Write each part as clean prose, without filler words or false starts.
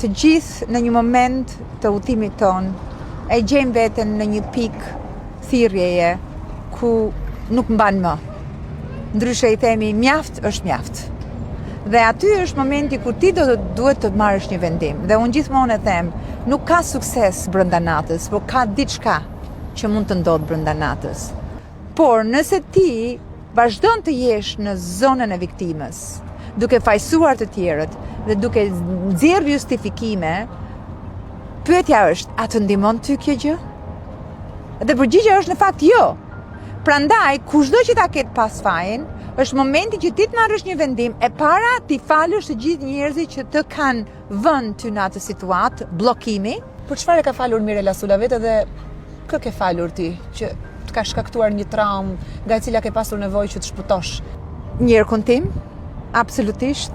të gjithë në një moment të udhimit ton e gjejmë veten në një pikë thirrjeje ku nuk mban më. Ndryshe i themi mjaft është mjaft. Dhe aty është momenti kur ti duhet të marrësh një vendim. Dhe unë gjithmonë e them, nuk ka sukses brenda natës, por ka diçka që mund të ndodhë brenda natës. Por nëse ti vazhdon të jesh në zonën e viktimës, duke fajsuar të tjerët dhe duke nxjerrë justifikime, pyetja është, a të ndihmon ty kjo gjë? Dhe përgjigjja është në fakt jo. Prandaj, kushdo që ta ketë pas fajin, është momenti që ti të marrësh një vendim e para ti falësh të gjithë njerëzit që të kanë vënë ty në atë situatë, bllokimi. Për çfarë ka falur Mirela Sulavetë dhe kë ke falur ti që të ka shkaktuar një traumë nga e cila ke pasur nevojë që të shpëtosh? Njerëkun tim, absolutisht,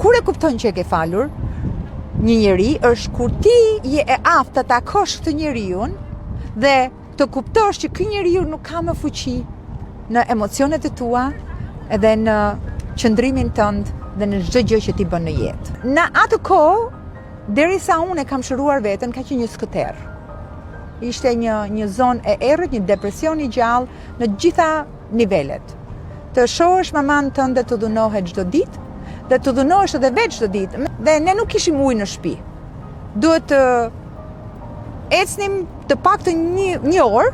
kur e kupton që e ke falur një njeri, është kur ti je e aftë të takosh këtë njeriu dhe të kuptosh që ky njeriu nuk ka më fuqi në emocionet e tua edhe në qëndrimin tënd dhe në çdo gjë që ti bën në jetë. Në atë kohë, derisa unë e kam shëruar veten, ka qenë një skëter. Ishte një zonë e errët, një depresion i gjallë në gjitha nivelet. Të shohësh maman tënde të dhunohet çdo ditë dhe të dhunohesh edhe vetë çdo ditë. Dhe ne nuk kishim ujë në shtëpi. Duhet të ecnim të paktën një orë.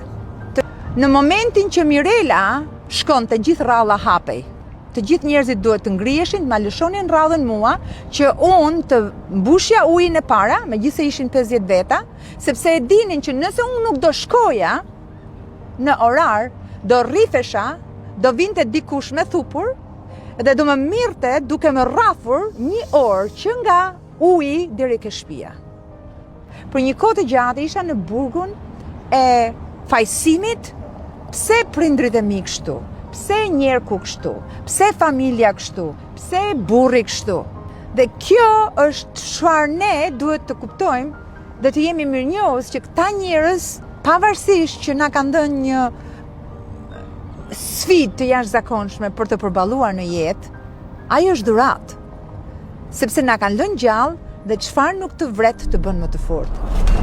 Në momentin që Mirela shkon të gjithë rralla hapej, të gjithë njerëzit duhet të ngriheshin, të ma lëshonin rradhën mua, që unë të mbushja ujin e para, megjithëse ishin 50 veta, sepse e dinin që nëse unë nuk do shkoja në orar, do rrifesha, do vinte dikush me thupur, dhe do më mirte duke më rrafur një orë që nga uji deri ke shtëpia. Për një kohë të gjatë isha në burgun e fajsimit. Pse prindrit e mi kështu? Pse njerku kështu? Pse familja kështu? Pse burri kështu? Dhe kjo është çfarë ne duhet të kuptojmë dhe të jemi mirënjohës që këta njerëz, pavarësisht që na kanë dhënë një sfidë të jashtëzakonshme për të përballuar në jetë, ajo është dhuratë. Sepse na kanë lënë gjallë dhe çfarë nuk të vret të bën më të fortë.